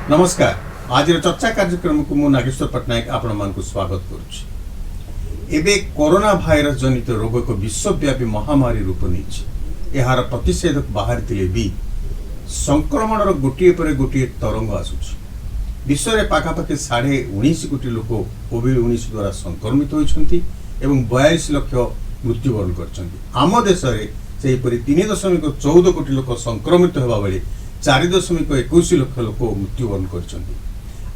नमस्कार। आज चर्चा कार्यक्रम को मु नागेश्वर पट्टनायक आपण मान को स्वागत करुछि। एबे कोरोना भाइरस जनित रोग को विश्वव्यापी महामारी रूप नहीं। यार प्रतिषेधक बाहर तिले भी संक्रमण गोटे पर गोटे तरंग आसुछि। विश्व में पाखापाखि 19.5 कोटी लोक कोविड-19 द्वारा संक्रमित होइछन्ति एवं 42 लाख मृत्युवरण करछन्ति। आम देश में से 3.14 कोटी लोक संक्रमित होबा बेले 4.21 लाख लोक मृत्युवरण करछन्ति।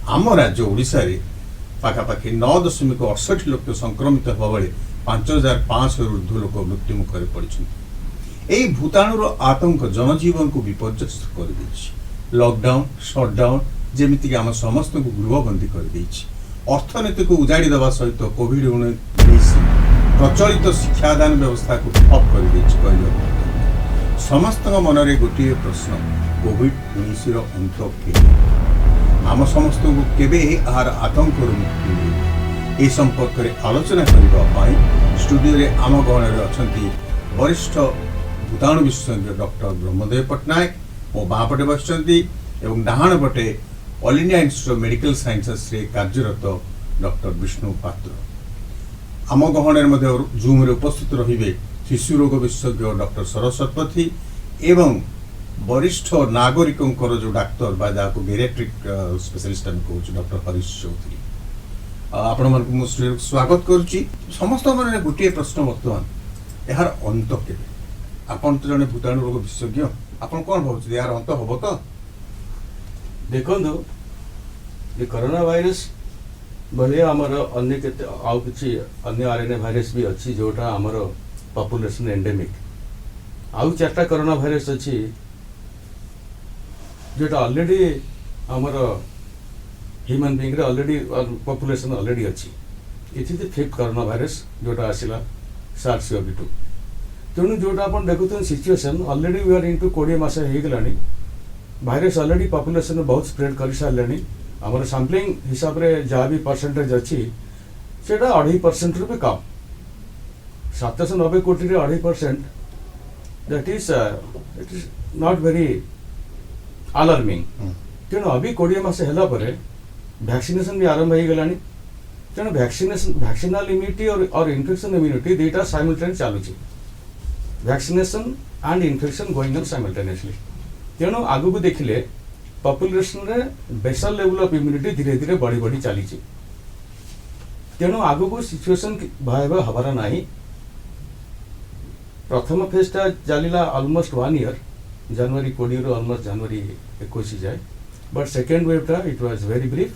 आम राज्य ओडिशा रे पाखापाखि 9.68 लाख संक्रमित होबा बेले 5,500 ऊर्ध्व लोक मृत्यु मुखरे पड़िछन्ति। एही भूताणुर आतंक जनजीवन को विपर्यस्त कर देछि। लॉकडाउन शटडाउन जेमिति आम समस्त को गृहबंदी कर देछि। अर्थनीति को उजाड़ी देवा सहित कोविड-19 प्रचलित शिक्षादान व्यवस्था को ठप कर देछि। कहले समस्त मनरे गोटे प्रश्न, कोविड-19 अंत केबे? आम समस्त को केबे आहार आतंक मुक्ति? ए संपर्क में आलोचना करने स्टूडियो रे आम गहन अच्छा वरिष्ठ भूताणु विशेषज्ञ डॉक्टर ब्रह्मदेव पट्टनायक मो बापटे बस डाण पटे all India institute of medical sciences रे कार्यरत डॉक्टर विष्णु पात्र। आम गहन जूम रे उपस्थित रहिबे शिशु रोग विशेषज्ञ डॉक्टर सरस्वती एवं वरिष्ठ नागरिकों जो डाक्तर बा जाको गेरियाट्रिक स्पेशलिस्ट हम कहूँ डॉक्टर हरीश चौधरी। आपण मन स्वागत करुच्ची। समस्त मन गोटे प्रश्न बर्तमान यार अंत केबे? आपण तो जने भूताणु रोग विशेषज्ञ, आपण कौन भावुछ यार अंत होबो? तो देखो ये कोरोना वायरस भले आमर अन्य केते आउ किछि अन्य आरएनए वायरस भी अछि जोटा आमर पॉपुलेशन एंडेमिक। आउ 4टा कोरोना वायरस अछि जोटा ऑलरेडी आमर ह्यूमन बीइंग रे ऑलरेडी पॉपुलेशन ऑलरेडी अछि। इथि द 5th कोरोना वायरस जोटा आसिला SARS-CoV-2। तेणु जोटा अपन देखुथन situation already we are into 20 मास हे गलानी। भाइरस ऑलरेडी पॉपुलेशन में बहुत स्प्रेड कर सारे। आमर सैम्पलिंग हिसाब रे जहाँ भी परसेंटेज अच्छी सेटा 2.5% रु भी कम। 790 कोटी रे 2.5% that is it is not very alarming. तेणु अभी 20 मास है वैक्सीनेशन भी आरंभ हो गलानी। तेणु वैक्सीनल इम्यूनिटी और इन्फेक्शन इम्यूनिटी दुईटा साइमल्टेनियस चलुची। Vaccination and infection going on simultaneously. तेणु आगु को देखिले पॉपुलेशन रे बेसल लेवल ऑफ इम्यूनिटी धीरे धीरे बढ़ी बढ़ी चली। तेणु आगु को सिचुएशन भयावह हबार नाही। प्रथम फेजटा चलिला ऑलमोस्ट 1 ईयर, जनवरी 20 रु ऑलमोस्ट जनवरी 21 जाए। बट सेकेंड वेवटा इट वाज वेरी ब्रीफ,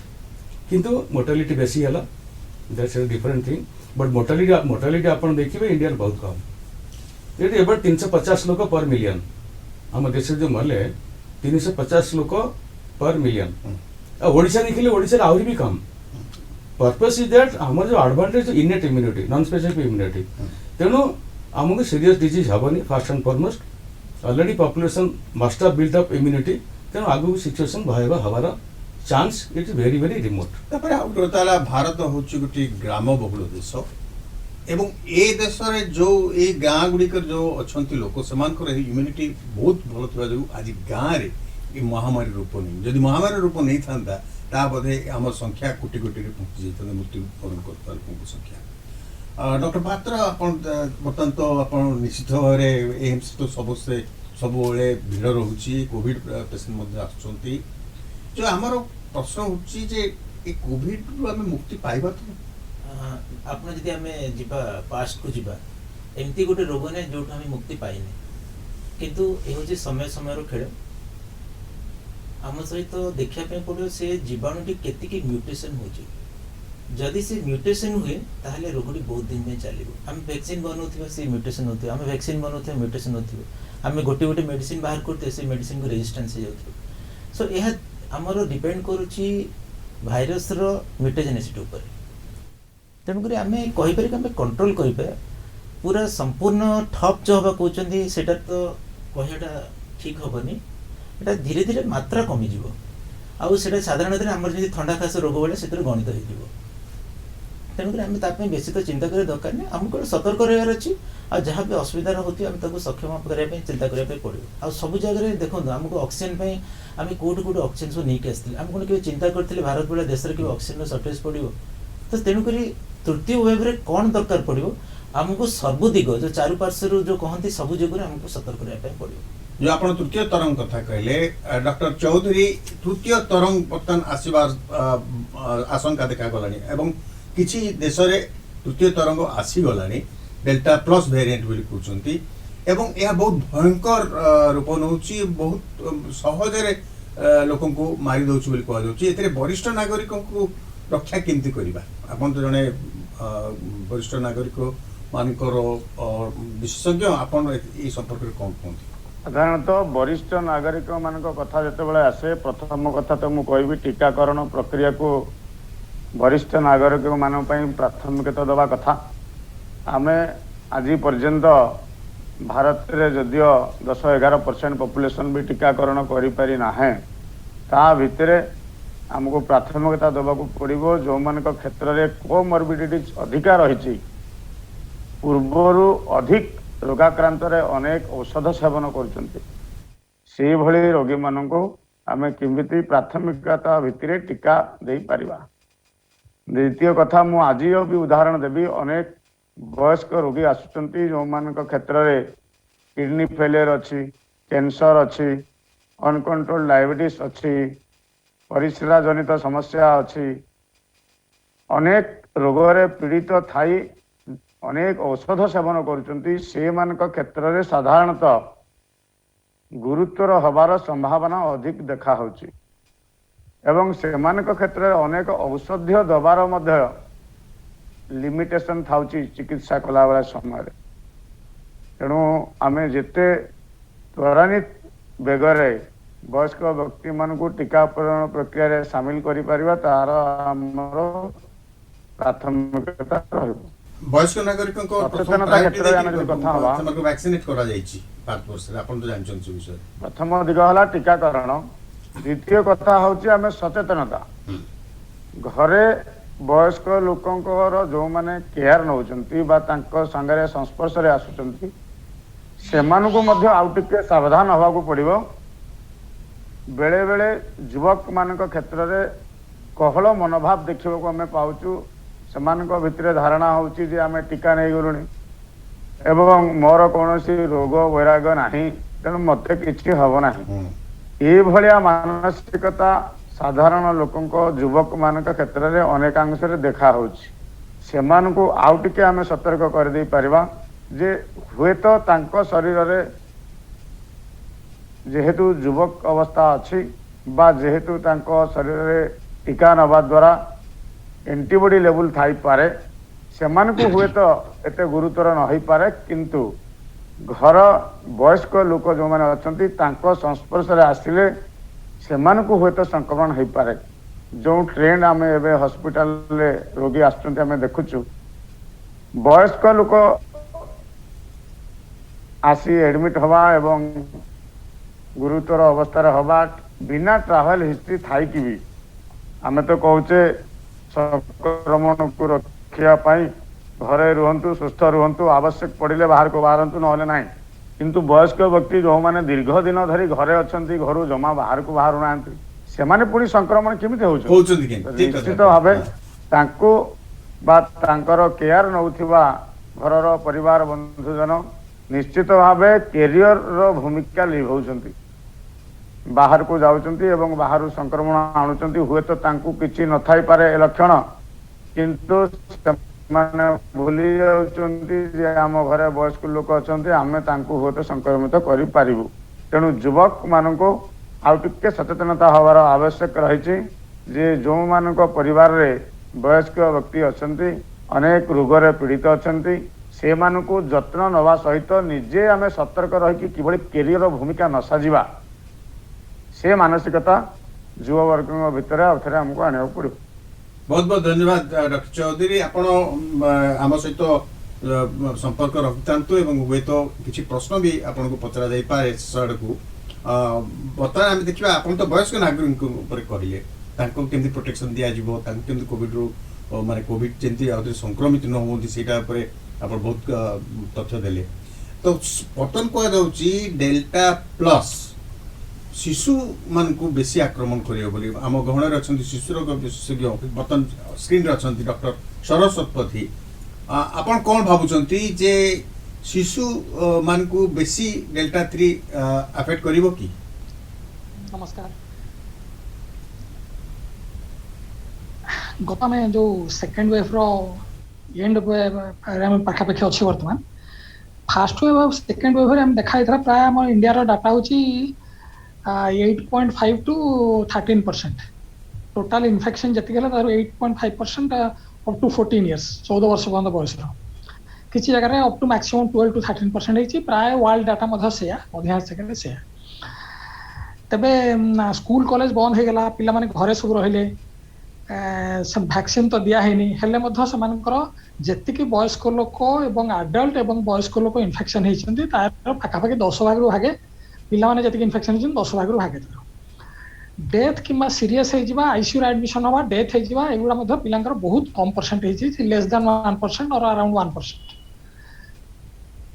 किंतु मोर्टालिटी बेसी हला। That's a different thing. But mortality आपण देखिबे इंडिया बहुत कम। ये एबे 350 लोक पर मिलियन आम देश जो मरले 350 लोक पर मिलियन। ओडिशा देखिले ओडिशा आहरी भी कम। पर्पस इज दैट हमर जो advantage innate immunity non specific immunity. तेणु आमको सीरियस डिजीज हेनी first and foremost. Already population must have built up immunity. तेणु आगु सिचुएशन भयावह हबार chance it is very very remote. तापर भारत होची गोटे ग्राम बहुल देश एवं ए देश रे जो ए गाँ गुड़िकर जो अच्छी लोक से इम्यूनिटी बहुत भल था जो आज गाँव रे ये महामारी रूप नहीं। जदि महामारी रूप नहीं था बोधे आम संख्या कोटी कोटी पहुँची जाता मृत्युवरण कर लोक संख्या। डॉक्टर पात्र बर्तमान तो आप निश्चित भाव एम्स तो सबसे सब भिड़ रोचे कोविड पेसेंट आसुँच। जो आमर प्रश्न हो कोविड आम मुक्ति पाइबा तो आपन जदि आमे जिबा पास्ट को जिबा एमती गोटे रोग ने जोठ आमे मुक्ति पाइने, किंतु ए हो जे समय समय रो खेल आम सहित देखिया पे पड़ो से जीवाणुटी केतिकी म्यूटेशन हो जे। जदि से म्यूटेशन हुए ताहले रोगटी बहुत दिन में चलिबो। हम वैक्सीन बनौथिबा से म्यूटेशन होथिबो, हम वैक्सीन बनौथिबा म्यूटेशन होथिबो, हम गोटे गोटे मेडिसिन बाहर करते से मेडिसिन को रेजिस्टेंस हो जाउथिबो। सो एहा हमरो डिपेंड करूची भाइरस रो म्यूटेजेनिसिटी ऊपर। तेणुक आम कहीपर आम कंट्रोल करें पूरा संपूर्ण ठप जो हवा कहते सेटा तो कहटा ठीक हेनी। यहाँ धीरे धीरे मात्रा कमिज आटा साधारण आम जी थंडा खास रोग भाई से गणित हो। तेणुक आम बेसी तो चिंता कर दरकार नहीं। आमको सतर्क रहार अच्छी आ जहाँ भी असुविधा होती आम ताको सक्षम करने चिंता करने पड़ो आ सब जगह देखो आमको ऑक्सीजन आम कौट कौट ऑक्सीजन सब नहीं आसते आम कौन केवल चिंता करते भारत भाया देश में ऑक्सीजन सर्टेज पड़ो तो तेणुक तृतीय वेव रे कौन दरकार पड़ो आमको सर्वदिग जो चारुपार्श्वर जो कहते सब जगह आमको सतर्क करने पड़ो जो आपण तृतीय तरंग कथा कहले डॉक्टर चौधरी तृतीय तरंग बर्तन आसबार आशंका देखा गलानी एवं किछि देश रे तृतीय तरंग आसी गलानी डेल्टा प्लस वेरिएंट बोली कहउचंती एवं यह बहुत भयंकर रूप नउची बहुत सहज रे लोकन को मारी दउची बोली कहउ जाउची एतरे वरिष्ठ नागरिक को रक्षा केमती करिबा आपण तो जने वरिष्ठ नागरिक मानकर विशेषज्ञ आपण ए संपर्क रे कोन कोन साधारणतः वरिष्ठ नागरिक मान कथा जितेबाला आसे प्रथम कथा तो मुझे कहबी टीकाकरण प्रक्रिया को वरिष्ठ नागरिक मान प्राथमिकता दवा कथा आमे आज पर्यंत भारत रे जदियो 10-11% पॉपुलेशन भी टीकाकरण करि पारि नाहे ता भितरे हमको प्राथमिकता दवा को पड़ो जो मान क्षेत्र में कोमॉर्बिडिटीज अधिका रही पूर्वरु अधिक रोगाक्रांत अनेक औषध सेवन कर रोगी मान आम केमिति प्राथमिकता भित्तिरे टीका दे पारिबा। द्वितीय कथा मु आज भी उदाहरण देवी अनेक वयस्क रोगी आसुचंती जो मान क्षेत्र में किडनी फेलियर अच्छी कैंसर अच्छी अनकंट्रोल डायबिटीज अच्छी परिस्रा जनित समस्या अच्छी अनेक रोगरे पीड़ित थाई अनेक औषध सेवन करुचंती से मानक क्षेत्र में साधारणतः गुरुतर हबार संभावना अधिक देखा होची एवं से मानक क्षेत्र में अनेक औषधीय दबार मध्य लिमिटेशन थाउची चिकित्सा कला वाला समय तेणु आमे जेते त्वरान्वित बेगरे वयस्क व्यक्ति मान को टीकाकरण प्रक्रिया रे शामिल करि परिबा तार हमर प्राथमिकता रहबो। वयस्क नागरिक सचेतनता क्षेत्र में आमे कथा हवा वैक्सीनेट करा जायछि भारत वर्ष रे आपण तो जानछन से विषय प्रथम दिग हला टीकाकरण द्वितीय कथा होची आमे सचेतनता घरे वयस्क लोकंकर जो माने केयर नौचंती बा तांको संगरे संस्पर्श रे आसुचंती सेमान को मध्य आउ टिके सावधान हवा को पड़िबो। बेले बेले युवक मानक क्षेत्र में कहल मनोभाव देखा को आम पाचु से भितर धारणा होची जे आमे टीका नहीं गलुणी एवं मोर कौन रोग वैराग नहीं तेणु मत कि हम ना ये मानसिकता साधारण लोक युवक मान क्षेत्र में अनेकांश देखा से आउ टिके आमे सतर्क कर दे पारिबा जे हुए तो तांको शरीर रे जेहेतु युवक अवस्था अच्छी बा जेहेतु तांको शरीर रे टीका नवा द्वारा एंटीबॉडी लेवल थाई पारे सेमान को हुए तो एते गुरुतर न होई पारे किंतु घर वयस्क लोक जो माने अछंती तांको संस्पर्श रे आसिले सेमान को हुए तो संक्रमण होई पारे जो ट्रेंड आमे एबे हॉस्पिटल रे रोगी आछंती आमे देखुछु वयस्क लोक आसी एडमिट हवा एवं गुरुतर अवस्था हवा बिना ट्रावेल हिस्ट्री थाई कि भी आमे तो कहचे संक्रमण को रक्षा घरे रुहंतु सुस्थ रुहंतु आवश्यक पड़े बाहर को बाहरंतु नहले ना किंतु वयस्क व्यक्ति जो माने दीर्घ दिन धरी घरे अच्छी घर जमा बाहर को बाहर ना से पुणी संक्रमण केमिति होउछ निश्चित भाव तांको बा तांकर केयर नौथिबा घरर परिवार बंधुजन निश्चित भाव कैरियर रो भूमिका लिभाउछंती बाहर को जाउछंती एवं बाहर संक्रमण आणुछंती हुए तो तांकु किछि न थाई पारे लक्षण किंतु माने भूली जाउछंती जे आम घरे वयस्क लोक अछंती आमे तांकु हुए तो संक्रमित करि पारिबु तेणु युवक मानको आउ टिके सचेतनता हवार आवश्यक रही जे जो मानक परिवार रे वयस्क व्यक्ति अछंती अनेक रोगरे पीड़ित अछंती से मानकु जत्न नवा सहित निजे आमे सतर्क रही किभଳି कैरियर भूमिका न साजिबा से मानसिकता युवा वर्ग भितर आउथरे हमको आने पड़ो। बहुत बहुत धन्यवाद डॉक्टर चौधरी आपण आम सहित संपर्क रखिथांतु एवं हुए तो किसी प्रश्न भी आपन को पचरा जाई पारे सड को बर्तमान आम देखा आप तो वयस्क नागरिक कहले केमती प्रोटेक्शन दिया तांको केमती कोविड रू माने कोविड जंती संक्रमित न होती सेटा आप बहुत तथ्य देले तो बर्तन कह जाऊँगी डेल्टा प्लस शिशु मान को बेसी आक्रमण करियो बोली आम गहण अच्छा शिशु रोग विशेषज्ञ बर्तन स्क्रीन अच्छा डॉक्टर शरद शतपथी आपण कौन भावुंट जे शिशु मान को बेसी डेल्टा 3 अफेक्ट करिवो कि नमस्कार गत में जो सेकेंड वेव रो एंड वेव पाखापाखि अच्छे बर्तमान फास्ट वेव और सेकेंड वेव हम देखा प्राय आम इंडिया रो डाटा होची 8.5 to 13% टोटाल इन्फेक्शन जी 8.5% अप टू 14 इयर्स 14 वर्ष पर्यंत बयस किसी जगह अप टू मैक्सिमम 12 to 13% होती प्राय वर्ल्ड डाटा से अधिकांश जगह से तेबे स्कूल कॉलेज बंद हो गला पिला माने घरे सब रहिले वैक्सीन तो दिया है जी वयस्क लोक एवं आडल्ट एवं वयस्क लोक इन्फेक्शन होती पाखापाखि 10 भाग भागे पिला माने जी इन्फेक्शन होती 10 भाग भागे डेथ कि सीरीयस आईसीयू एडमिशन हवा डेथ होगा पिला बहुत कम परसेंट लेस देन 1% और अराउंड 1%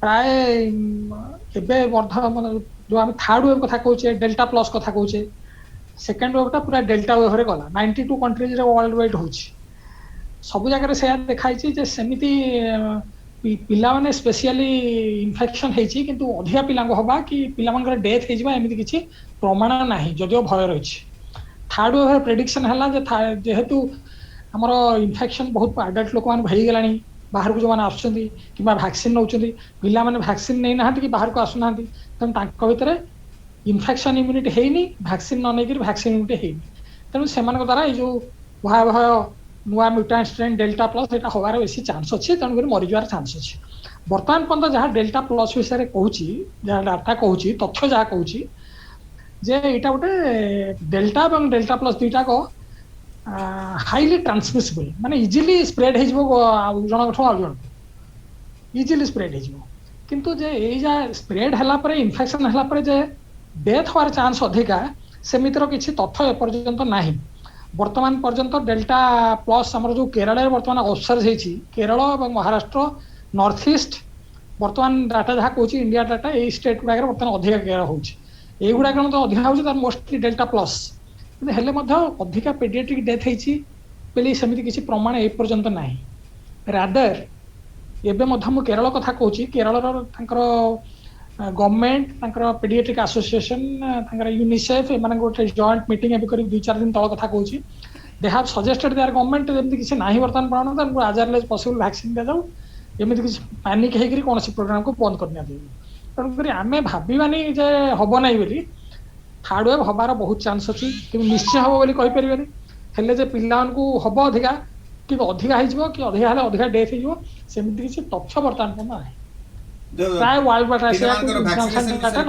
प्राय जो आम थर्ड वेव कथा कहे डेल्टा प्लस कथा कहे सेकेंड वेवटा पूरा डेल्टा वेव रे गला 92 कंट्रीज वर्ल्ड वाइड हो सब जगह से देखाई सेमती पिला माने स्पेशली इन्फेक्शन होती किंतु अधिका पिला हवा कि पिला डेथ होमती किसी प्रमाण ना जदिव भय रही थर्ड वेव प्रेडिक्शन है जेहेतु आमर इन्फेक्शन बहुत आडल्ट लोक मैंने हो बाहर को जो मैंने आसुँच कि वैक्सीन नौ पिला माने वैक्सीन नहीं ना कि बाहर को आसुना तेणु भितर इन्फेक्शन इम्यूनिटी है वैक्सीन न नहीं वैक्सीन इम्यूनिटी है तेणु से द्वारा जो भयावह नुआ म्यूटेंट स्ट्रेन डेल्टा प्लस यहाँ हबार बेसी चांस अच्छे तेणुक मरीजार चांस अच्छे बर्तमान पर्यटन जहाँ डेल्टा प्लस विषय कहूँ जहाँ डाटा कहूँ तथ्य जहाँ कहूँ जे यहाँ गोटे डेल्टा और डेल्टा प्लस दुईटाक हाईली ट्रांसमिसिबल माने इजिली स्प्रेड हो जन जन इजिली स्प्रेड हो किंतु जे ये स्प्रेड है इन्फेक्शन है जे डेथ हमार चांस अधिका सेमितर किसी तथ्य एपर्यंत नहीं वर्तमान पर्यंत डेल्टा प्लस आमर जो केरल में वर्तमान ऑब्जर्व होती केरल और महाराष्ट्र नॉर्थ ईस्ट वर्तमान डाटा जहाँ कहूँ इंडिया डाटा ये स्टेट गुड़ाक बर्तमान अधिका केयर होगुड़ाक अधिका हो मोस्टली डेल्टा प्लस हेले अधिका पेडियाट्रिक डेथ होती सेमती किसी प्रमाण एपर्यंत ना रादर एवं केरल कथा कहूँ Kerala government paediatric association UNICEF एम गोटे जॉइंट मीटिंग एवं 2-4 दिन तल कथा कहूँ they have suggested their government जमी किसी ना बर्तमान प्रमाण आज अर्ली एज पॉसिबल वैक्सीन दि जाऊ एमती किसी पैनिक होकर कौन प्रोग्राम को बंद कर दिया तेणुक आम भावानी जे हम ना बोली थर्ड वेव हबार बहुत चांस अच्छी कि निश्चय हम बोली कहीपर हेले जे पिला हम अधिका कि अधिका हो कि अधिका हेल्ले अधिका डेथ होमती किसी तथ्य बर्तमान पर ना प्राय वर्ल्ड डाटा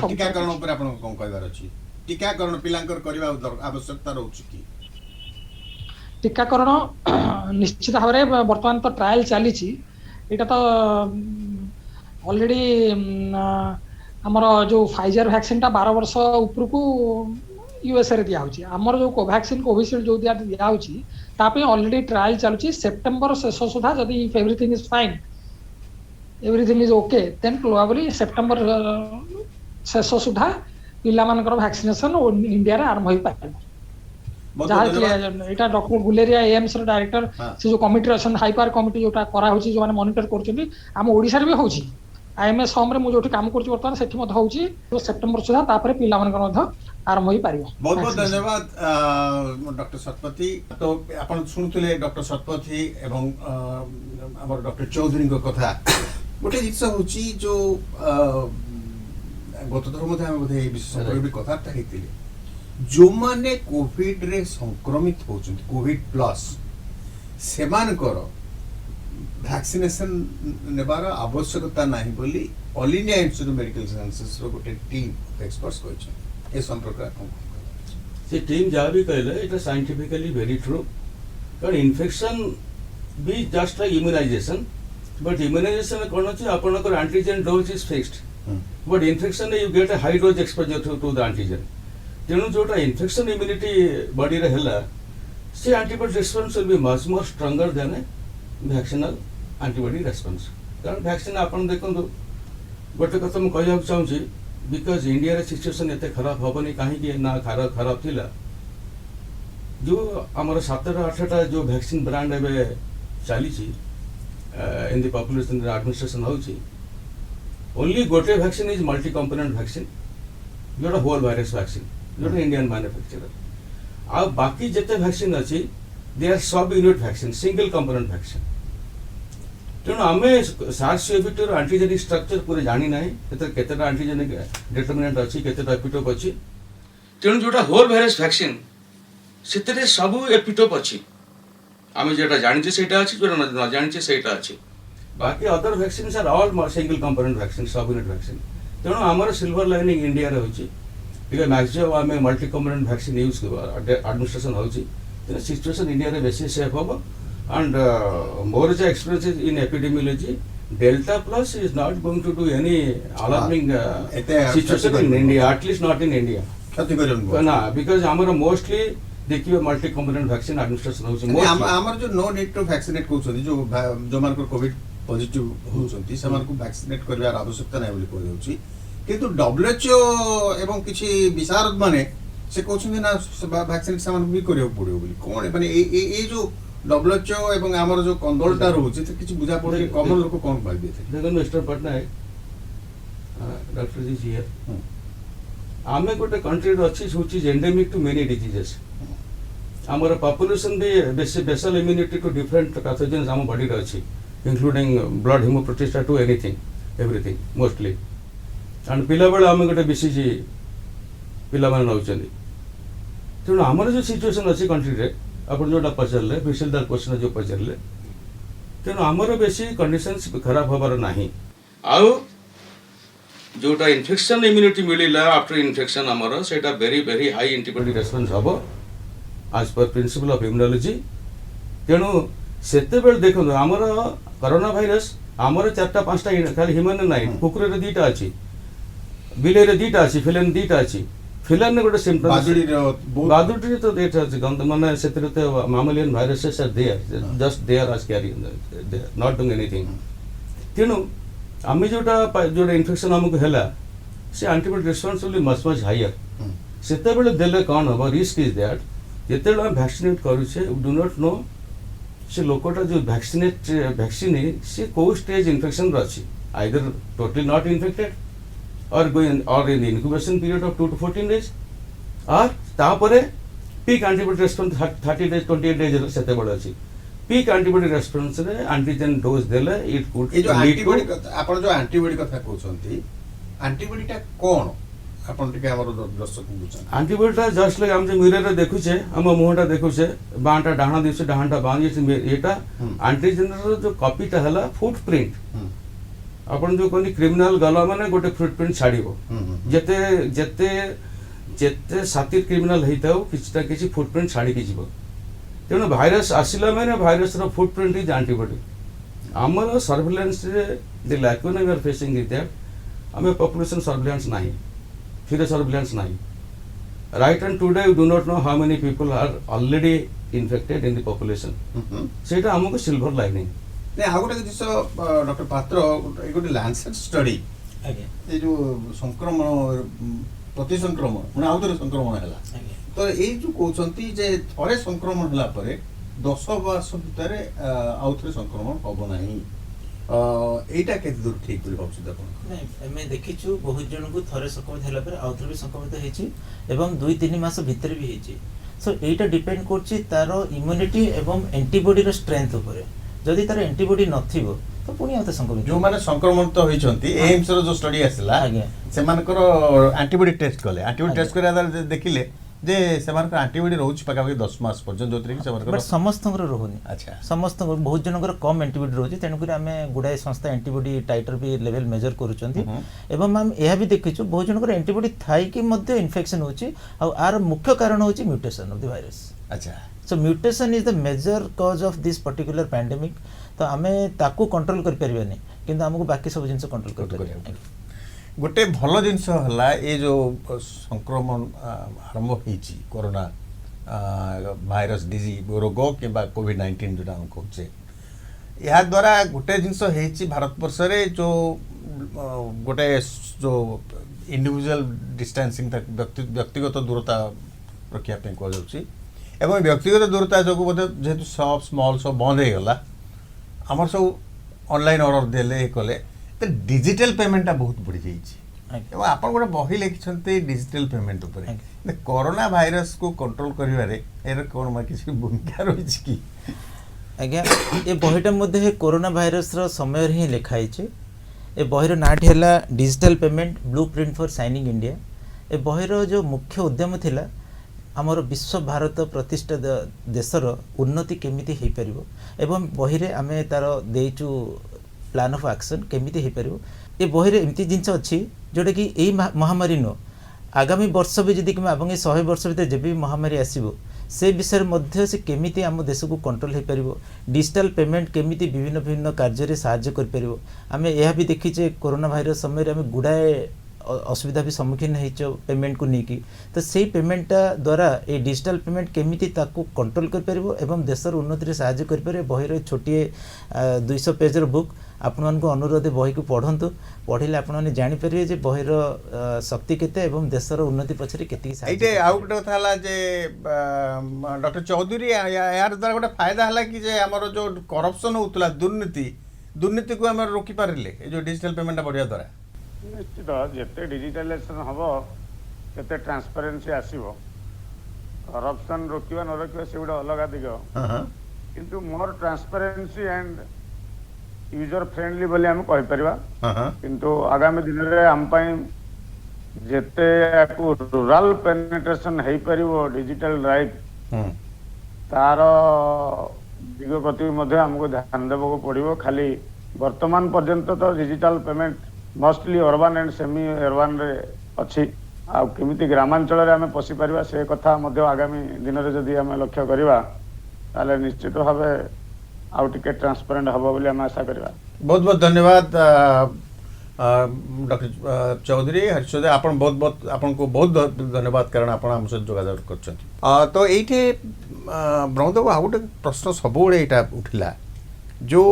टीकाकरण ऊपर आपन कोन कहबार अछि टीकाकरण पिलांकर करबा आवश्यकता रहउछि कि टीकाकरण निश्चित भाव में बर्तमान तो ट्रायल चली यहाँ तो ऑलरेडी आमर जो फाइजर वैक्सीन 12 वर्ष ऊपर को यूएसए रे दिया होची आमर जो कोवैक्सीन कोविशील्ड जो दिया होची तापे ऑलरेडी ट्रायल चलुची सेप्टेम्बर शेष सुधा जदि if everything is fine everything is okay then probably September शेष सुधा पिला मानकर वैक्सीनेशन इंडिया रे आरंभ हो पाए जहाँ डॉक्टर गुलेरिया एम्स डायरेक्टर से जो कमिटी अच्छा हाइपार कमिटी जो कराई जो मॉनिटर कर ओडिशा भी होची आईएमएस होम रे मु जो काम करछि बर्तमान सेठी मध होची सेप्टेम्बर सुधा तापर पिला मानकर मध आरंभ होई पारियो। बहुत बहुत धन्यवाद डॉक्टर शतपथी। तो आपण सुनुतले डॉक्टर शतपथी एवं हमर डॉक्टर चौधरी को कथा गोटे जिस होची जो गत थर मधे हम बोधे विशेषज्ञ भी कथार्थ हेतिले जो माने कोविड रे संक्रमित होचंती कोविड प्लस सेमानकर वैक्सीनेशन नेबार आवश्यकता नहीं बोली All India Institute medical sciences रो गोटे टीम ऑफ एक्सपर्ट्स कहछन ए संपर्क से टीम जहाँ भी कहले इट साइंटिफिकली वेरी ट्रू कारण इन्फेक्शन भी just like immunisation but immunisation कौन अच्छे आपनकर antigen dose is fixed but infection you get a high dose exposure to the antigen तेणु जोटा इन्फेक्शन इम्यूनिटी बॉडी रे हैला से antibody response will be much more stronger than a vaccinal antibody response. कारण vaccine आपन देखंतु गोटे कथा मैं कहवा चाहूँगी बिकज इंडिया सिचुएशन एत खराब हेनी कहीं ना खराब थिला जो आमर 7-8टा जो वैक्सीन ब्रांड एवं चली इन द पॉपुलेशन एडमिनिस्ट्रेशन होची ओनली गोटे vaccine is multi component vaccine जोटा होल वायरस वैक्सीन जोटा इंडियन मैन्युफैक्चरर आ बाकी जिते वैक्सीन अच्छी they are subunit vaccine single component vaccine तेणु आम SARS-CoV-2 आंटीजेनिक स्ट्रक्चर पूरे जानी ना केतेटा आंटीजेनिक डिटरमिनेंट अच्छी केतेटा एपिटोप अच्छी तेणु जोटा होल वायरस वैक्सीन से सब एपिटोप अच्छी आम जो जानी से अच्छी जो न जानी से अच्छी बाकी other vaccine are all single component vaccine subunit vaccine तेणु आमर सिल्वर लाइनिंग इंडिया रे होची बिकज मैक्सिमम आम multi component vaccine use administration होची सिचुएशन इंडिया रे बेसी सेफ हम and more experience in epidemiology delta plus is not going to do any alarming situation in India, at least not in India na because amara mostly देखिए multi component vaccine administration होची हमर जो no need to vaccinate कोछथि जो मान को Covid positive होछथि से मान को वैक्सीनेट करबार आवश्यकता नै बोली कोइ होची किंतु WHO एवं किछि विशारद माने से कोछथि ना वैक्सीनेट सामान भी करियो पड़ियो बोली कोन माने ए जो WHO एवं आमर जो कंदोलटा रहउछि से किछि बुझा पड़े कॉमन लोक कोन पाइ देथे देखन mister Patnaik doctor ji here आमे गोटे कंट्री अछि which is endemic to many diseases आमर पॉपुलेशन भी basal immunity to different pathogens आम बॉडी रे अछि including blood haemoprotista to anything everything mostly and पिला बेले आम गोटे बीसीजी पिला माने नउचंदी तेणु आमर जो सिचुएशन अछि कंट्री रे अपन जोटा पचारे विशेषदार क्वेश्चन जो पचारे तेणु आमर बेसी कंडीशंस खराब हबार नाही आउ जोटा इन्फेक्शन इम्यूनिटी मिलिला आफ्टर इन्फेक्शन आमर सेटा very very high antibody response हबो आज पर प्रिंसिपल ऑफ इम्यूनोलॉजी तेणु सेते बेल देखो आमर कोरोना भाइरस आमर 4-5टा खाली ह्यूमन नाइ कुकुर रे 2टा अछि बिले रे 2टा अछि फिलन 2टा अछि फिलन ने गोटे सिम्पटम बादुड़ी तो देटा अछि गंध माने सेते तो mammalian viruses are there just there as carrying they are not doing anything तेणु आमे जोटा इन्फेक्शन हमको हैला से antibody response will much higher सेते बेले देले कोन हो रिस्क इज दैट जेते हम वैक्सीनेट करूछे डू नॉट नो से लोकटा जो वैक्सीन से को स्टेज इन्फेक्शन अछि either totally not infected or in the incubation period of 2 to 14 days or तापरे peak antibody response 30 days 28 days सेते बड़ अछि peak antibody response रे antigen dose देले it could ए जो एंटीबॉडी आपण जो एंटीबॉडी कथा कहउछंती एंटीबॉडी टा कोन आपण टिके हमर दर्शक बुझन एंटीबॉडी टा जस्ट लाइक हम जे मिरर रे देखुछे हम मुहटा देखुछे बाटा डाहना दिसे डाहनटा बांगी एटा एंटीजन रो जो कॉपी टा हला फुटप्रिंट आपण जो कोनी क्रिमिनल गला माने गोटे फुटप्रिंट छाड़िबो जेते जेते जेते सातिर क्रिमिनल हेताउ किछटा किछि फुटप्रिंट छाड़ी कि जीवो तेनो भाइरस आसिला माने भाइरस रो फुटप्रिंट इज एंटीबॉडी हमर सर्वेलेंस रे the lacuna we are facing is that हमें पॉपुलेशन सर्वेलेंस नाही फिर सर्वेलेंस नाही right and today you do not know how many people are already infected in the population सेटा हमको silver lining ने आ गोटे जिस डॉक्टर पात्र ए गोटे लैंसेट स्टडी आज्ञा ए जो संक्रमण प्रति संक्रमण माने आउथरे संक्रमण हला आज्ञा तो ए जो कहउछंती जे थरे संक्रमण हला परे 10 वर्ष भितर आउथरे संक्रमण होबो नाही एटा केते दूर ठीक बोली भाबछु आपण नहीं मैं देखिछु बहुत जन को थरे संक्रमित हला पर आउथरे भी संक्रमित हेछि एवं 2-3 मास भीतर भी हेछि सो एटा डिपेंड करछि तारो इम्यूनिटी एवं एंटीबॉडी रो स्ट्रेंथ ऊपर जदि तार एंटीबॉडी नथिबो तो पुनी आते संक्रमित जो माने संक्रमण तो होइछंती एम्स रो जो स्टडी आसला आज्ञा से मानकर एंटीबॉडी टेस्ट कले एंटीबॉडी टेस्ट करे आधार देखिले जे से मानकर एंटीबॉडी रहउछ पका 10 मास पर्यंत जोतरे कि से मानकर बट समस्तंकर रहउनी अच्छा समस्तंकर बहुत जनकर कम एंटीबॉडी रहउछि तेनु करी आमे गुडाय संस्था एंटीबॉडी टाइटर भी लेवल मेजर करूचंती एवं हम एहा भी देखिछु बहुत जनकर एंटीबॉडी थाई कि मध्ये इन्फेक्शन होछि आ आर मुख्य कारण होछि म्यूटेशन ऑफ द वायरस अच्छा so mutation is the major cause of this particular pandemic तो आमे ताकू कंट्रोल कर परबेनी किंतु हमको बाकी सब जिंस कंट्रोल कर परबे गोटे भल जिनस हला ए जो संक्रमण आरंभ होईची कोरोना भाइरस डिजीज रोग किंबा कोविड-19 जोटा हम कहचे ଏହା द्वारा गोटे जिनस है भारत वर्ष रे जो गोटे जो इंडिविजुअल डिस्टेंसिंग व्यक्तिगत दूरता रखा कहुच्छी एवं व्यक्तिगत दूरता जो जेहेतु सब स्मॉल सब बंद हो गला आमर सब ऑनलाइन ऑर्डर देले कले तो डिजिटल पेमेंटा बहुत बढ़ी जाइए आप गोटे बही लिखिं डिजिटल पेमेंट उपर कोरोना भाइरस को कंट्रोल कर कौन किसी भूमिका रही कि आज्ञा ये बहीटा मध्य कोरोना भाइरस समय ही लिखाई ए बहीर नाटी है digital payment blueprint for signing India ए बहीर जो मुख्य उद्यम थिला आमर विश्व भारत प्रतिष्ठा देशर उन्नति केमिति हो पार एवं बही आम तार देचु प्लान ऑफ एक्शन केमिति हो पार ये बही एमती जिनस अच्छी जोटा कि यही महामारी नुह आगामी वर्ष भी जदि कि आगामी 100 वर्ष भर जब भी महामारी आसो से विषय मध्य से केमिति आम देश को कंट्रोल हो पार डिजिटल पेमेंट केमिति विभिन्न विभिन्न कार्य साहाय्य कर पार आम यह भी देखीचे कोरोना भाइरस समय आम गुड़ाए असुविधा भी सम्मुखीन हो पेमेंट को लेकिन तो से पेमेंटा द्वारा ये डिजिटल पेमेंट केमिति ताकू कंट्रोल कर पार एवं देशर उन्नति साहाय्य कर पारे बहीर छोटे 200 पेजर बुक आपण मानक अनुरोध बही को पढ़ंतु पढ़िले आपण माने जानि परिबे जे बहीर शक्ति केते एवं देशर उन्नति पछरे केति साहाय्य एटे आउ गोटे कथा हला जे डॉक्टर चौधरी यार द्वारा गोटे फायदा हला कि जे हमर जो करप्शन होतला दुर्नीति को हम रोकी पारिले ए जो डिजिटल पेमेंट बढ़िया द्वारा निश्चित जिते डिजिटाइजेशन हम केते ट्रांसपेरेन्सी आसीबो करप्शन रोकिबा न रोकिबा से गोटे अलग दिग किंतु मोर ट्रांसपेरेन्सी एंड यूजर फ्रेंडली बोली आम कहि परिबा किंतु आगामी दिन रे हम पई जेते को रूरल पेनिट्रेशन हेई परिबो डिजिटल ड्राइव तार दिग प्रति मध्ये हमको ध्यान देबो पड़िबो खाली वर्तमान पर्यंत तो digital payment mostly urban and semi urban रे अच्छी आ केमिति ग्रामांचल रे आमे पसी परिबा से कथा मध्ये आगामी दिन रे जदी आमे लक्ष्य करिबा ताले निश्चित भाबे आउ टिके ट्रांसपेरेंट हबो बोली आमे आशा करिबा बहुत बहुत धन्यवाद डॉक्टर चौधरी हर्षद आपण बहुत बहुत आपण को बहुत धन्यवाद कारण आपण हम सहित जोगाजोग करछन तो एठे ब्रह्मदेव आ गोटे प्रश्न सबुळे एटा उठिला जो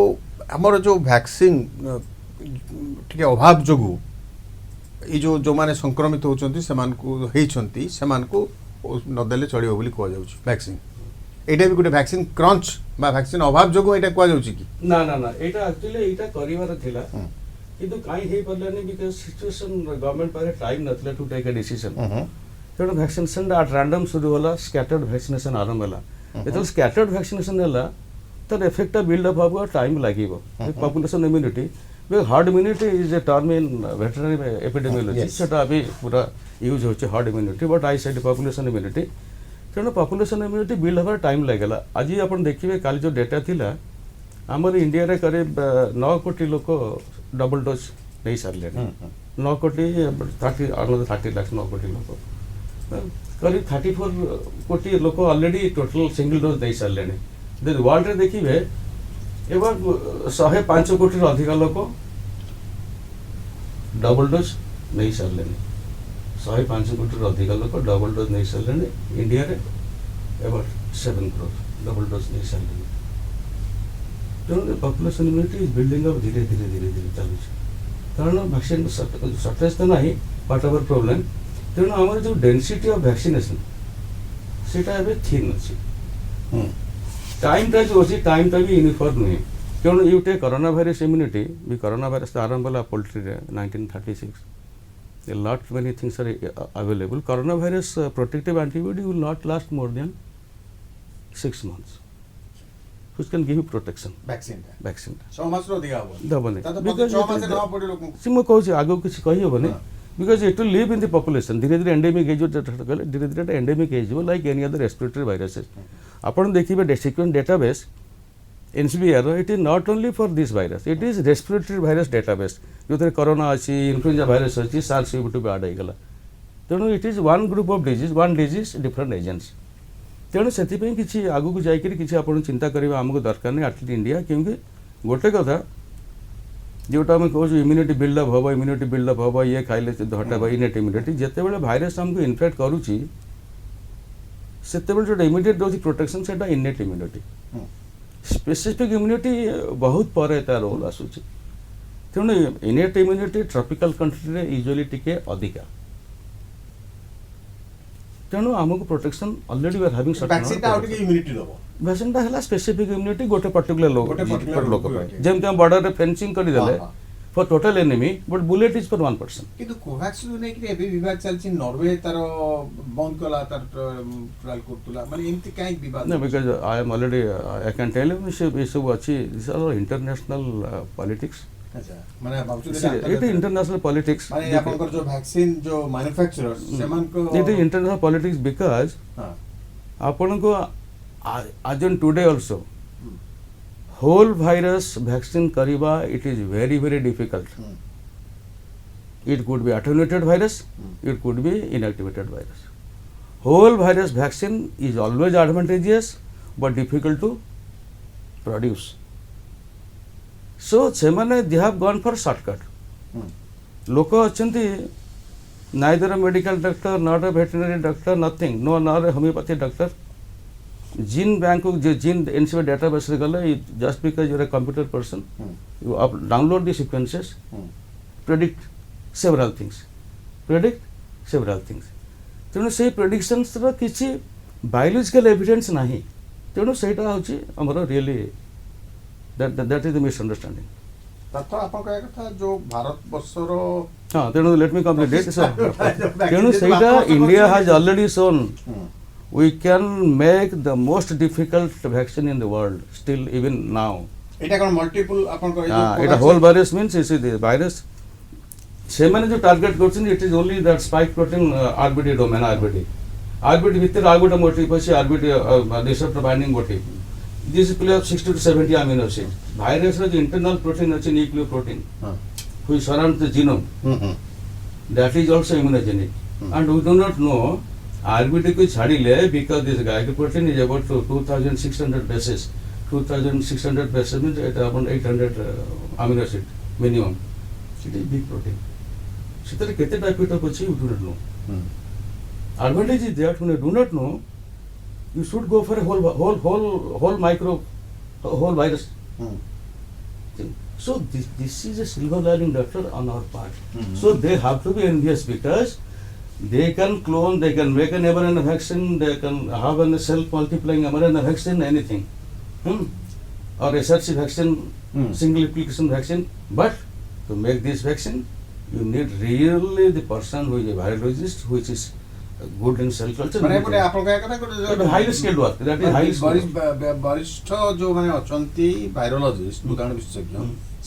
हमर जो वैक्सीन टिके अभाव जोगु ये जो माने संक्रमित होचंती सेमान को हेचंती सेमान को नदेले चलियो बोली कहै जाउछ वैक्सीन एटा भी गोटे वैक्सीन क्रंच बा वैक्सीन अभाव जोगु एटा कहै जाउछ कि ना ना ना एटा एक्चुअली एटा करिवार थिला किंतु काई हे परलानी बिकॉज़ सिचुएशन गवर्नमेंट पारे टाइम नथले टू टेक अ डिसीजन तेणु वैक्सीनेशन एट रैंडम शुरू होला स्कैटर्ड वैक्सीनेशन आरंभ होला एतो स्कैटर्ड वैक्सीनेशन होला तर इफेक्ट बिल्ड अप हबो टाइम लागिवो population immunity herd immunity is a term in veterinary epidemiology सेटा अभी पूरा यूज होचे herd immunity but I said population immunity तेणु पॉपुलेशन इम्यूनिटी बिल्ड हबार टाइम लागला आज आपण देखिबे काली जो डेटा थिला हमर इंडिया रे करीब 9 कोटी लोक डबल डोज नहीं सारले 9 कोटी 30 लाख 9 कोटी लोक करीब 34 कोटी लोक ऑलरेडी टोटल सिंगल डोज नहीं सारले देन वर्ल्ड रे देखिबे एवं 105 कोटी अधिक लोक डबल डोज नहीं सारे 105 कोटी अधिक लोक डबल डोज नहीं सारे इंडिया रे एवं 7 करोड़ डबल डोज नहीं सारे तेणु population immunity is building up धीरे धीरे धीरे धीरे चलुच कारण वैक्सीन सर्टेज तो ना व्हाट एवर प्रोब्लेम तेणु आम जो डेनसीटी ऑफ वैक्सीनेशन सेटा एबे थिन अछि टाइम टा जो अच्छी टाइम टा भी यूनिफॉर्म नुहे क्यों you take corona virus immunity भी कोरोना वायरस आरंभ होला पोल्ट्री रे 1936 a lot many things are available corona virus protective antibody will not last more than 6 months which can give you protection vaccine 6 मास रो दिया हो दबने ता तो 6 मास रे न पड़ी लोक सिम कहू आगो किछ कहि होबने because it will live in the population धीरे धीरे एंडेमिक एज धीरे धीरे endemic as like any other respiratory viruses आपण देखिबे sequence database NCBR it is not only for this virus it is respiratory virus database जो corona अच्छी influenza virus अच्छी SARS-CoV-2 भी आड होगा तेणु it is one group of disease different agents तेणु से किसी आगू को जाकर किसी आप चिंता करवा आमको दरकार नहीं एटलिस्ट इंडिया क्योंकि गोटे कथा जोटा आम कहूँ इम्यूनिटी बिल्डअप हम इम्यूनिटी बिल्डअप हम ये खाइले हटाब इनेट इम्यूनिटी जिते बड़े भाइरस आमको इनफेक्ट करुच्ची से जो इमिडिएट दौर प्रोटेक्शन से इनेट इम्यूनिटी स्पेसिफिक इम्यूनिटी बहुत पर तार रोल आसूची तेणु इनेट इम्यूनिटी ट्रॉपिकल कंट्री रे यूजुअली टिके अधिका तेणु आमको protection already we are having vaccine टा आउट के इम्यूनिटी दबो वैक्सीन टा हला स्पेसिफिक इम्यूनिटी गोटे पर्टिकुलर लोक गोटे particular लोक लोक पे पे। जेम हम बॉर्डर रे फेंसिंग कर देले हाँ। For total enemy but bullet is for 1%. কিন্তু কোভ্যাক্সিন নেই কি এবে বিবাদ চলছি নরওয়ে তার বন্ধ কলা তার ট্রায়াল করতুলা মানে এমতি কাই বিবাদ No, because I am already, I can tell you, this is all international politics. আচ্ছা মানে ভাবছু It is international politics. মানে আপনাদের যে ভ্যাকসিন যে manufacturer সেমানকো It is international politics because হ্যাঁ ଆପଣଙ୍କୁ as on today also whole virus vaccine କରିବା it is very very difficult. It could be attenuated virus, it could be inactivated virus. Whole virus vaccine is always advantageous but difficult to produce. So ସେମାନେ they have gone for shortcut. ଲୋକ ଅଛନ୍ତି neither a medical doctor, not a veterinary doctor, nothing, no, not a homeopathy doctor. Gene bank को जो gene NCBI database रे गले just because you are a computer person you download the sequences predict several things तेणु से predictions रो किछि biological evidence नाही तेणु सेटा होछि हमर really that is the misunderstanding ତାତ ଆପଣ କହିବା କଥା ଯୋଉ ଭାରତ ବର୍ଷର हां तेणु लेट मी कंप्लीट इट तेणु सेटा India has already shown we can make the most difficult vaccine in the world still even now. এটা কোন মাল্টিপল আপন কই এটা whole virus means is the virus ସେମାନେ जो target करछन it is only that spike protein RBD domain RBD ভিতরে আর গোটা motive আছে RBD receptor binding motif this is play of 60 to 70 amino acid virus ର जो internal protein ଅଛି nucleoprotein which surround the genome that is also immunogenic and we do not know RBD को छाड़िले because this glycoprotein is about to 2600 bases 2600 bases means it about 800 amino acid minimum it is big protein सेतरे केते type of अछि you do not know advantage is that when you do not know you should go for a whole micro whole virus thing. So this is a silver lining doctor on our part so they have to be envious because they can clone, they can make an mRNA vaccine, they can have a self-multiplying mRNA vaccine, anything. Or SRC vaccine, single application vaccine. But to make this vaccine, you need really the person who is a virologist, which is good in cell culture. মানে পরে আপন କହିବା କଥା ଗୋଟେ highly skilled work. That is highly skilled. ବରିଷ୍ଠ ଯୋଉ ମାନେ ଅଛନ୍ତି ଭାଇରୋଲୋଜିଷ୍ଟ ଭୂତାଣୁ ବିଶେଷଜ୍ଞ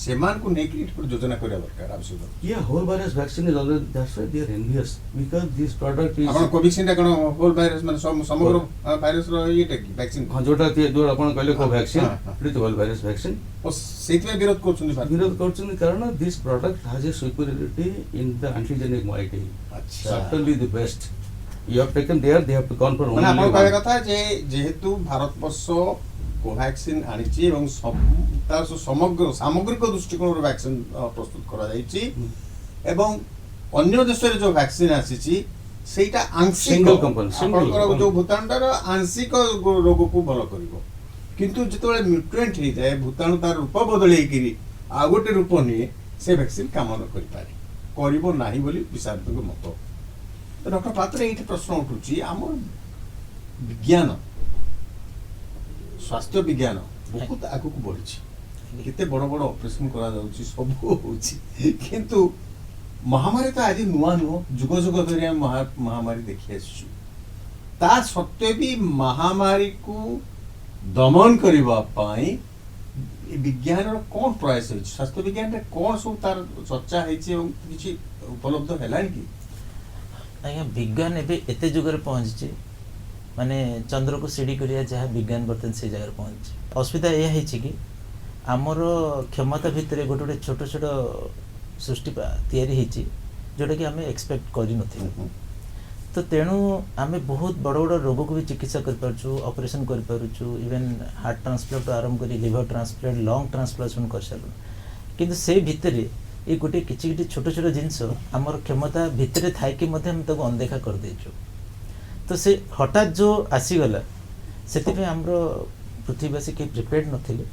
ସେମାନଙ୍କୁ ନେଇକି ଗୋଟେ ଯୋଜନା କରିବା ଦରକାର ଆବଶ୍ୟକ Yeah, whole virus vaccine is already, that's why they are envious because this product is. ଆପଣ କୋଭିକ୍ସିନ୍ ଟା କଣ ହୋଲ ଭାଇରସ ମାନେ ସମଗ୍ର ଭାଇରସ ର ଇଏଟା କି ଭ୍ୟାକ୍ସିନ୍ हाँ जोटा जो ଆପଣ କହିଲେ Covaxin it is whole virus vaccine. ଓ ସେଇଥିପାଇଁ ବିରୋଧ କରୁଛନ୍ତି ବିରୋଧ କରୁଛନ୍ତି କାରଣ this product has a superiority in the antigenic moiety. ଆଚ୍ଛା Certainly the best. You have taken there, they have to gone for ମାନେ only ଆପଣ କହିବା one. କଥା ଯେ ଯେହେତୁ ଭାରତବର୍ଷ କୋଭ୍ୟାକ୍ସିନ୍ ଆଣିଛି ଏବଂ ତାର ସମଗ୍ର ସାମଗ୍ରିକ ଦୃଷ୍ଟିକୋଣରୁ ଭ୍ୟାକ୍ସିନ୍ ପ୍ରସ୍ତୁତ କରାଯାଇଛି ଏବଂ ଅନ୍ୟ ଦେଶରେ ଯୋଉ ଭ୍ୟାକ୍ସିନ୍ ଆସିଛି ସେଇଟା ଆଂଶିକ Single component, single ଆପଣଙ୍କର component. ଯୋଉ ଭୂତାଣୁଟାର ଆଂଶିକ ରୋଗକୁ ଭଲ କରିବ କିନ୍ତୁ ଯେତେବେଳେ ମ୍ୟୁଟେଣ୍ଟ ହେଇଯାଏ ଭୂତାଣୁ ତାର ରୂପ ବଦଳେଇକିରି ଆଉ ଗୋଟେ ରୂପ ନିଏ ସେ ଭ୍ୟାକ୍ସିନ୍ କାମ ନ କରିପାରେ କରିବ ନାହିଁ ବୋଲି ବିଶାରଦଙ୍କ ମତ ତ ଡକ୍ଟର ପାତ୍ର ଏଇଠି ପ୍ରଶ୍ନ ଉଠୁଛି ଆମର ବିଜ୍ଞାନ ସ୍ୱାସ୍ଥ୍ୟ ବିଜ୍ଞାନ ବହୁତ ଆଗକୁ ବଢିଛି କେତେ ବଡ଼ ବଡ଼ ଅପରେସନ କରାଯାଉଛି ସବୁ ହଉଛି କିନ୍ତୁ ମହାମାରୀ ତ ଆଜି ନୂଆ ନୁହଁ ଯୁଗ ଯୁଗ ଧରି ଆମେ ମହାମାରୀ ଦେଖି ଆସିଛୁ ତା ସତ୍ତ୍ୱେ ବି ମହାମାରୀକୁ ଦମନ କରିବା ପାଇଁ ବିଜ୍ଞାନର କ'ଣ ପ୍ରୟାସ ହେଇଛି ସ୍ୱାସ୍ଥ୍ୟ ବିଜ୍ଞାନରେ କ'ଣ ସବୁ ତାର ଚର୍ଚ୍ଚା ହେଇଛି ଏବଂ କିଛି ଉପଲବ୍ଧ ହେଲାଣି କି ଆଜ୍ଞା ବିଜ୍ଞାନ ଏବେ ଏତେ ଯୁଗରେ ପହଞ୍ଚିଛି ମାନେ ଚନ୍ଦ୍ରକୁ ସିଡ଼ି କରିବା ଯାହା ବିଜ୍ଞାନ ବର୍ତ୍ତମାନ ସେ ଜାଗାରେ ପହଞ୍ଚିଛି ଅସୁବିଧା ଏହା ହେଇଛି କି ଆମର କ୍ଷମତା ଭିତରେ ଗୋଟେ ଗୋଟେ ଛୋଟ ଛୋଟ ସୃଷ୍ଟି ତିଆରି ହେଇଛି ଯେଉଁଟାକି ଆମେ ଏକ୍ସପେକ୍ଟ କରିନଥିଲୁ ତ ତେଣୁ ଆମେ ବହୁତ ବଡ଼ ବଡ଼ ରୋଗକୁ ବି ଚିକିତ୍ସା କରିପାରୁଛୁ ଅପରେସନ୍ କରିପାରୁଛୁ ଇଭେନ୍ ହାର୍ଟ ଟ୍ରାନ୍ସପ୍ଲାଣ୍ଟରୁ ଆରମ୍ଭ କରି ଲିଭର ଟ୍ରାନ୍ସପ୍ଲାଣ୍ଟ ଲଙ୍ଗ ଟ୍ରାନ୍ସପ୍ଲାଣ୍ଟେସନ୍ କରିସାରିଲୁ କିନ୍ତୁ ସେ ଭିତରେ ଏଇ ଗୋଟେ କିଛି କିଛି ଛୋଟ ଛୋଟ ଜିନିଷ ଆମର କ୍ଷମତା ଭିତରେ ଥାଇକି ମଧ୍ୟ ଆମେ ତାକୁ ଅଣଦେଖା କରିଦେଇଛୁ ତ ସେ ହଠାତ୍ ଯେଉଁ ଆସିଗଲା ସେଥିପାଇଁ ଆମର पृथ्वीवासी के प्रिपेयर्ड नथिले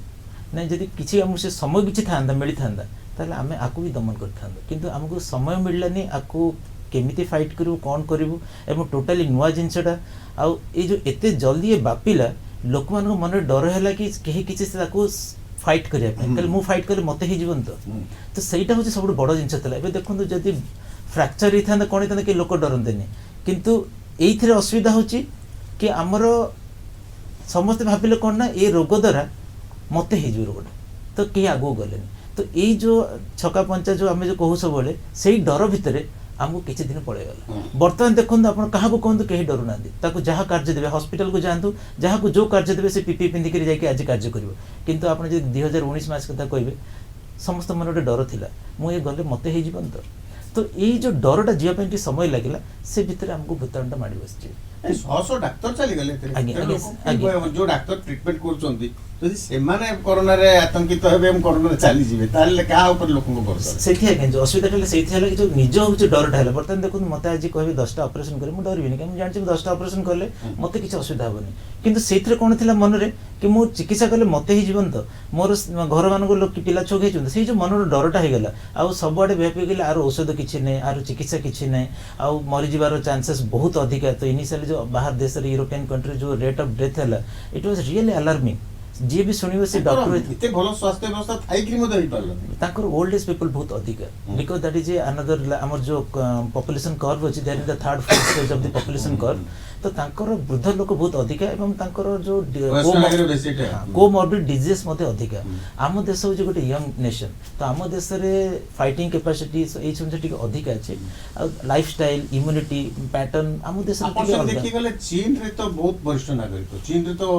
ना जदि किछि हमु से समय किछि थांदा मिली थांदा ताले आमे आकु भी दमन कर थांदा किंतु हमको समय मिललानी आकु केमिति फाइट करू कोन करू एवं टोटली नुआ जिनसटा आ ए जो एते जल्दी ए बापिला लोक मान मन डर हैला कि केही किछि से ताकू फाइट करिया पे कल मु फाइट करे मते ही जीवन तो सेटा होची सब बड़ जिनस तला एबे देखंतु जदि फ्रैक्चर हि थांदा कोन थांदा कि लोक डरंतेनी किंतु एइथिरे असुविधा होची कि हमर समस्त भाबिले कोन ना ए रोग द्वारा मते ही जो रोग तो के आगो गलेनी तो ए जो छका पंचा जो आमे जो कहू सब बोले सेही डर भितरे हमको किसी दिन पड़े गला बर्तमान देखो आप क्या कहूँ कहीं डर ना जहाँ कार्य देवे हॉस्पिटल को जातु जहाँ को जो कार्य देवे से पीपी पिंधिक आज कार्य कर किंतु आप 2019 मास कथा कहे समस्त मन गोटे डर थिला मुझे गले मत हो तो ये जो डरटा जीवाई समय लगे से भितर आमको भूताणुटा माड़ी बस शह डाक्तर चली गले आज्ञा। जो डाक्तर ट्रिटमेंट कर যদি ସେମାନେ କରୋନାରେ ଆତଙ୍କିତ ହେବେ ଏବଂ କରୋନାରେ ଚାଲିଯିବେ ତାହେଲେ କାହା ଉପରେ ଲୋକଙ୍କ ଭରସା ସେଇଠି ଆଜ୍ଞା ଯୋଉ ଅସୁବିଧାଟା ହେଲା ସେଇଠି ହେଲା କି ଯୋଉ ନିଜ ହଉଛି ଡରଟା ହେଲା ବର୍ତ୍ତମାନ ଦେଖନ୍ତୁ ମତେ ଆଜି କହିବେ 10ଟା ଅପରେସନ କରିବେ ମୁଁ ଡରିବିନି କାରଣ ମୁଁ ଜାଣିଛି 10ଟା ଅପରେସନ କଲେ ମତେ କିଛି ଅସୁବିଧା ହବନି କିନ୍ତୁ ସେଇଥିରେ କ'ଣ ଥିଲା ମନରେ କି ମୁଁ ଚିକିତ୍ସା କଲେ ମତେ ହିଁ ଜୀବନ ତ ମୋର ଘର ମାନଙ୍କ ଲୋକ ପିଲା ଛୋକ ହେଇଛନ୍ତି ସେଇ ଯୋଉ ମନର ଡରଟା ହେଇଗଲା ଆଉ ସବୁଆଡେ ବ୍ୟାପି ଗଲେ ଆର ଔଷଧ କିଛି ନାହିଁ ଆର ଚିକିତ୍ସା କିଛି ନାହିଁ ଆଉ ମରିଯିବାର ଚାନ୍ସେସ୍ ବହୁତ ଅଧିକା ତ ଇନିସିଆଲି ଯୋଉ ବାହାର ଦେଶରେ ୟୁରୋପିଆନ କଣ୍ଟ୍ରି ଯୋଉ ରେଟ୍ ଅଫ ଡେଥ୍ ହେଲା ଇଟ୍ ୱାଜ ରିଏଲି ଆଲାର୍ମିଂ जी भी सुनिबो से डॉक्टर इते भलो स्वास्थ्य व्यवस्था थाई कि मते होई पारलो ताकर ओल्ड एज पीपल बहुत अधिक बिकॉज़ दैट इज अनदर हमर जो पॉपुलेशन कर्व अछि that is the third fourth stage of the population curve तो ताकर वृद्ध लोक बहुत अधिक एवं ताकर जो कोमॉर्बिड डिजीज मते अधिक आम देश हो गोटे यंग नेशन तो आम देश रे फाइटिंग कैपेसिटी ए सब ठीक अधिक अछि लाइफस्टाइल इम्यूनिटी पैटर्न आम देश रे देखि गले चीन रे तो बहुत वरिष्ठ नागरिक चीन रे तो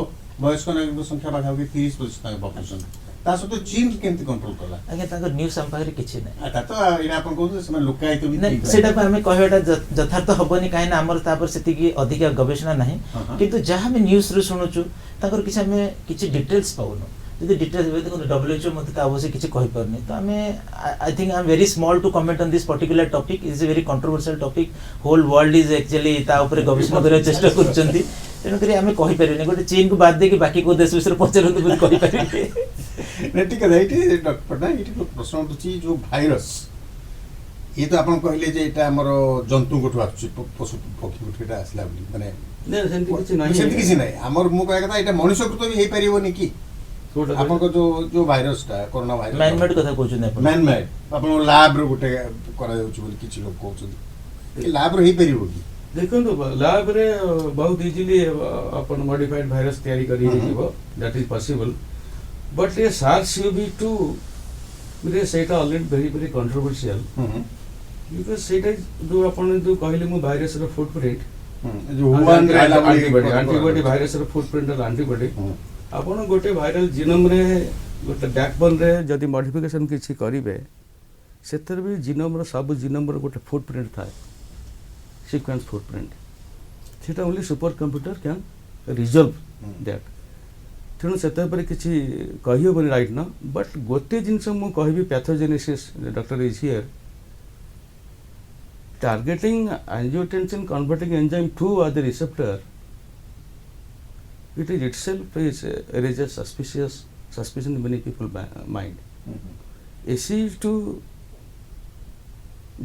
वयस्क नागरिक संख्या पाखापाखि 30% पॉपुलेशन ता सत्ते चीन केमती कंट्रोल कला आगे ताकर न्यूज हम पाखरे किछि नै आता तो इना अपन कहू से लोकायत भी नहीं सेटा को हमें कहबेटा यथार्थ हबनी काहे ना हमर तापर सेति की अधिक गवेषणा नाही किंतु जहां में न्यूज रे सुनुचु ताकर किछि हमें किछि डिटेल्स पाउनो यदि डिटेल्स देखो WHO मते ता अवश्य किछि कहि परनी तो हमें I think I am very small to comment on this particular topic is a very controversial topic whole world is actually ता ऊपर गवेषणा करे चेष्टा करचंती तेणुकरी आम कहीपर गोटे चीन को बाद दे बाकी को देश विषय पचारतु नहीं ठीक है ये डॉक्टर पटनायक ये प्रश्न उठुची जो भाइरस ये तो आप कहले जे एटा हमर जंतु गोठु आछी पशु पक्षी गोठु एटा आसला माने सेमती किसी नहीं हमर मु कहया कथा एटा मनुष्य को तो भी हे परिबोनी कि आपन को जो भाइरस टा कोरोना भाइरस मैन मेड कथा कहउछु नै मैन मेड आपन लैब रो गोटे करा जाउछु बोली किछि लोग कहउछु कि लैब रो हे परिबो कि देखो लैब रे बहुत इजीली अपन मॉडिफाइड वायरस तैयारी करी दिबो दैट इज पॉसिबल बट ये SARS-CoV-2 रे सेटा already very very controversial because सेटा जो अपन जो कहले मु वायरस रो फुटप्रिंट जो हुआन एंटीबॉडी वायरस रो फुटप्रिंट रो एंटीबॉडी अपन गोटे वायरल जीनोम रे गोटे बैकबोन रे जदी मॉडिफिकेशन किछि करिवे सेतर भी जीनोम रो सब जीनोम रो गोटे फुटप्रिंट थाए sequence footprint सेटा only super computer can resolve that तेणु से किसी कही हेनी राइट ना बट गोटे जिनस मु कहबी pathogenesis doctor is here targeting angiotensin converting enzyme 2 are the receptor it is itself is raises suspicion in many people mind ACE2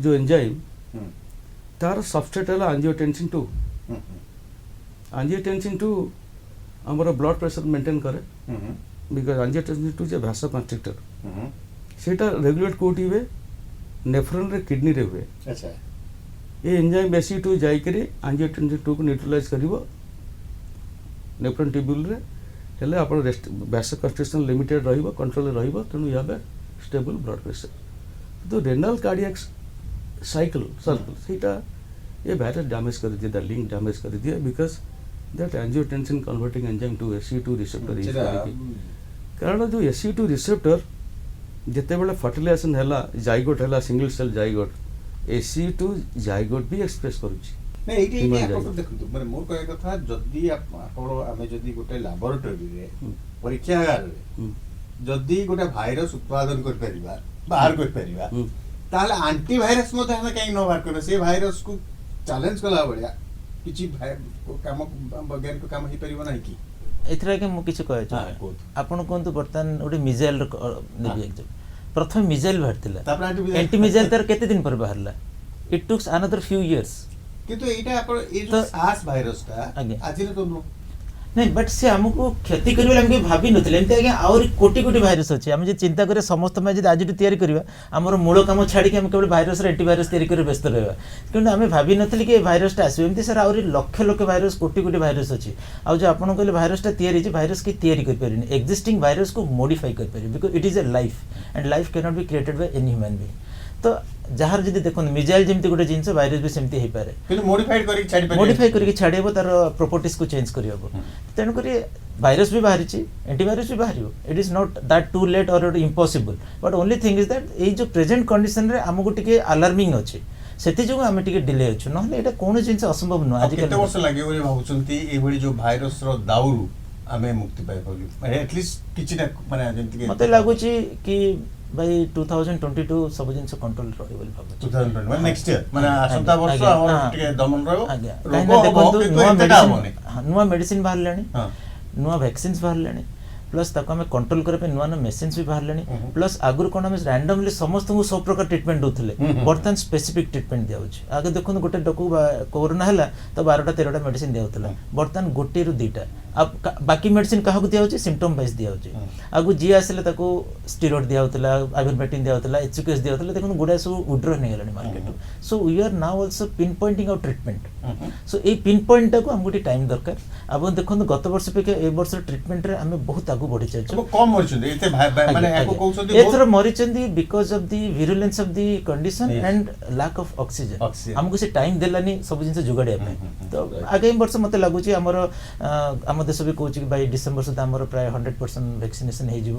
जो एंजाइम तार सबस्ट्रेट है एंजियोटेंसिन 2 एंजियोटेंसिन 2 हमर ब्लड प्रेशर मेंटेन करे बिकॉज एंजियोटेंसिन 2 जे भासो constrictor सेटा regulate कोटी वे nephron रे kidney रे हुए अच्छा ये एंजाइम ACE2 जाई करे एंजियोटेंसिन 2 को न्यूट्रलाइज करिवो नेफ्रॉन ट्यूब्यूल रे हेले आपण भासो कंस्ट्रिक्शन लिमिटेड रहिबो कंट्रोल रहिबो तनु याबे स्टेबल ब्लड प्रेशर तो रेनल कार्डियक साइकिल सर्कल सेटा ये वायरस डैमेज कर दिया लिंक डैमेज कर दिया because that angiotensin converting enzyme two ACE2 receptor is कारण जो ACE2 रिसेप्टर जिते बेले फर्टिलाइजेशन हैला जाइगोट हैला single cell zygote ACE2 zygote भी एक्सप्रेस करूची नहीं एटी आपण देखंतु माने मोर कहय कथा जदी आपण आमे जदी गोटे लैबोरेटरी रे परीक्षागार रे जदी गोटे भाइरस उत्पादन कर परिबा बाहर कर परिबा ताले एंटीवायरस मते हमें कहीं न बाहर करे से भाइरस को चैलेंज कला बलिया किछि काम वैज्ञानिक काम ही परिबो नहीं कि ଏଥିରେ ଆଜ୍ଞା ମୁଁ କିଛି କହିଛି ହଁ, କୁହନ୍ତୁ। ଆପଣ କୁହନ୍ତୁ ବର୍ତ୍ତମାନ ଗୋଟେ ମିଜାଇଲ ନେବି ଏକ୍ସାମ୍ପଲ ପ୍ରଥମେ ମିଜାଇଲ ବାହାରିଥିଲା ତାପରେ anti-missile- ଏଣ୍ଟି ମିଜାଇଲ ତାର କେତେ ଦିନ ପରେ ବାହାରିଲା ଇଟ୍ ଟୁକ୍ସ ଆନଦର ଫ୍ୟୁ ଇୟର୍ସ କିନ୍ତୁ ଏଇଟା ଆପଣ ଏଇ ତ- ଯୋଉ ସାର୍ସ ଭାଇରସଟା ଆଜ୍ଞା। ଆଜିର ତ ନୁହଁ। ନାଇଁ ବଟ୍ ସେ ଆମକୁ କ୍ଷତି କରିବ ବୋଲି ଆମେ କେବେ ଭାବିନଥିଲେ ଏମିତି ଆଜ୍ଞା ଆହୁରି କୋଟି କୋଟି ଭାଇରସ ଅଛି ଆମେ ଯଦି ଚିନ୍ତା କରିବା ସମସ୍ତ ପାଇଁ ଯଦି ଆଜିଠୁ ତିଆରି କରିବା ଆମର ମୂଳ କାମ ଛାଡ଼ିକି ଆମେ କେବଳ ଭାଇରସର ଏଣ୍ଟିଭାଇରସ ତିଆରି କରି ବ୍ୟସ୍ତ ରହିବା କିନ୍ତୁ ଆମେ ଭାବିନଥିଲେ କି ଏ ଭାଇରସଟା ଆସିବ ଏମିତି ସାର୍ ଆହୁରି ଲକ୍ଷ ଲକ୍ଷ ଭାଇରସ କୋଟି କୋଟି ଭାଇରସ ଅଛି ଆଉ ଯେଉଁ ଆପଣ କହିଲେ ଭାଇରସଟା ତିଆରି ହେଇଛି ଭାଇରସ କି ତିଆରି କରିପାରିବେନି ଏକ୍ଜିଷ୍ଟିଂ ଭାଇରସକୁ ମୋଡିଫାଇ କରିପାରିବେ because it is a life and life can't B created by any human being ତ ଯାହାର ଯଦି ଦେଖନ୍ତୁ ମିଜାଇଲ ଯେମିତି ଗୋଟେ ଜିନିଷ ଭାଇରସ ବି ସେମିତି ହେଇପାରେ କିନ୍ତୁ ମୋଡିଫାଇଡ କରିକି ଛାଡି ପାରିବେ। ମୋଡିଫାଇ କରିକି ଛାଡ଼ି ହେବ ତାର ପ୍ରପର୍ଟିଜକୁ ଚେଞ୍ଜ କରିହେବ ତେଣୁକରି ଭାଇରସ ବି ବାହାରିଛି ଏଣ୍ଟିଭାଇରସ ବି ବାହାରିବ it is not that two late or impossible but only thing is that ଏଇ ଯେଉଁ ପ୍ରେଜେଣ୍ଟ କଣ୍ଡିସନରେ ଆମକୁ ଟିକେ ଆଲାର୍ମିଂ ଅଛି ସେଥିଯୋଗୁଁ ଆମେ ଟିକେ ଡିଲେ ଅଛୁ ନହେଲେ ଏଇଟା କୌଣସି ଜିନିଷ ଅସମ୍ଭବ ନୁହଁ ଆଉ କେତେ ଆଜିକାଲି ବର୍ଷ ଲାଗିବ ବୋଲି ଭାବୁଛନ୍ତି ଏଇଭଳି ଯୋଉ ଭାଇରସର ଦାଉରୁ ଆମେ ମୁକ୍ତି ପାଇପାରିବୁ ମାନେ ଆଟଲିଷ୍ଟ କିଛିଟା ମାନେ ଯେମିତି କି ମତେ ଲାଗୁଛି କି ଭାଇ 2022 ସବୁ ଜିନିଷ କଣ୍ଟ୍ରୋଲ ରହିବ ବୋଲି ଭାବୁଛି 2020 ମାନେ ନେକ୍ସଟ ଇୟର ମାନେ ଆଜ୍ଞା, ଆସନ୍ତା ବର୍ଷ ଆଜ୍ଞା, ଆମର ହଁ। ଟିକେ ଦମନ ରହିବ ଆଜ୍ଞା ରୋଗ କାହିଁକି ନା ହବ ଦେଖନ୍ତୁ କିନ୍ତୁ ନୂଆ ଏତେଟା ହବନି। ନୂଆ ମେଡିସିନ ବାହାରିଲାଣି ହଁ। ନୂଆ ଭ୍ୟାକ୍ସିନ୍ସ ବାହାରିଲାଣି ପ୍ଲସ୍ ତାକୁ ଆମେ କଣ୍ଟ୍ରୋଲ କରିବା ପାଇଁ ନୂଆ ନୂଆ ମେସିନ୍ସ ବି ବାହାରିଲାଣି ହୁଁ। ପ୍ଲସ୍ ଆଗରୁ କ'ଣ ଆମେ ରାଣ୍ଡମଲି ସମସ୍ତଙ୍କୁ ସବୁ ପ୍ରକାର ଟ୍ରିଟମେଣ୍ଟ ଦେଉଥିଲେ ହୁଁ, ହୁଁ। ବର୍ତ୍ତମାନ ସ୍ପେସିଫିକ୍ ଟ୍ରିଟମେଣ୍ଟ ଦିଆହେଉଛି ଆଗେ ଦେଖନ୍ତୁ ଗୋଟେ ଲୋକକୁ କରୋନା ହେଲା ତ 12ଟା 13ଟା ମେଡିସିନ ଦିଆହେଉଥିଲା ବର୍ତ୍ତମାନ ଗୋଟିଏରୁ 2ଟା ଆଉ ବାକି ମେଡିସିନ କାହାକୁ ଦିଆହେଉଛି ସିମ୍ପଟମ୍ ୱାଇଜ୍ ଦିଆହେଉଛି ଆଗକୁ ଯିଏ ଆସିଲେ ତାକୁ ସ୍ଟିରୋଏଡ୍ ଦିଆହେଉଥିଲା ଆଇଭରମେକ୍ଟିନ୍ ଦିଆହେଉଥିଲା ଏଚୁକେସ୍ ଦିଆହେଉଥିଲା ଦେଖନ୍ତୁ ଗୁଡ଼ାଏ ସବୁ ଉଡ୍ରନ୍ ହେଇଗଲାଣି ମାର୍କେଟରୁ so we are now also pinpointing out treatment so ଏଇ ପିନ୍ ପଏଣ୍ଟଟାକୁ ଆମକୁ ଟିକେ ଟାଇମ୍ ଦରକାର ଆପଣ ଦେଖନ୍ତୁ ଗତ ବର୍ଷ ଅପେକ୍ଷା ଏ ବର୍ଷର ଟ୍ରିଟମେଣ୍ଟରେ ଆମେ ବହୁତ ଆଗକୁ ବଢ଼ି ଚାଲିଛୁ ସବୁ କମ ମରିଛନ୍ତି ଏତେ ମାନେ ଆଜ୍ଞା, ୟାକୁ ଆଜ୍ଞା। କହୁଛନ୍ତି ଏଥର ମରିଛନ୍ତି because of the virulence of the condition Yes. And lack of oxygen Oxygen. ଆମକୁ ସେ ଟାଇମ୍ ଦେଲାନି ସବୁ ଜିନିଷ ଯୋଗାଡ଼ିବା ପାଇଁ ତ ଆଗାମୀ ବର୍ଷ ମୋତେ ଲାଗୁଛି ଆମର ଆମ ଦେଶ ବି କହୁଛି କି ଭାଇ ଡିସେମ୍ବର ସୁଦ୍ଧା ଆମର ପ୍ରାୟ 100% ଭ୍ୟାକ୍ସିନେସନ ହେଇଯିବ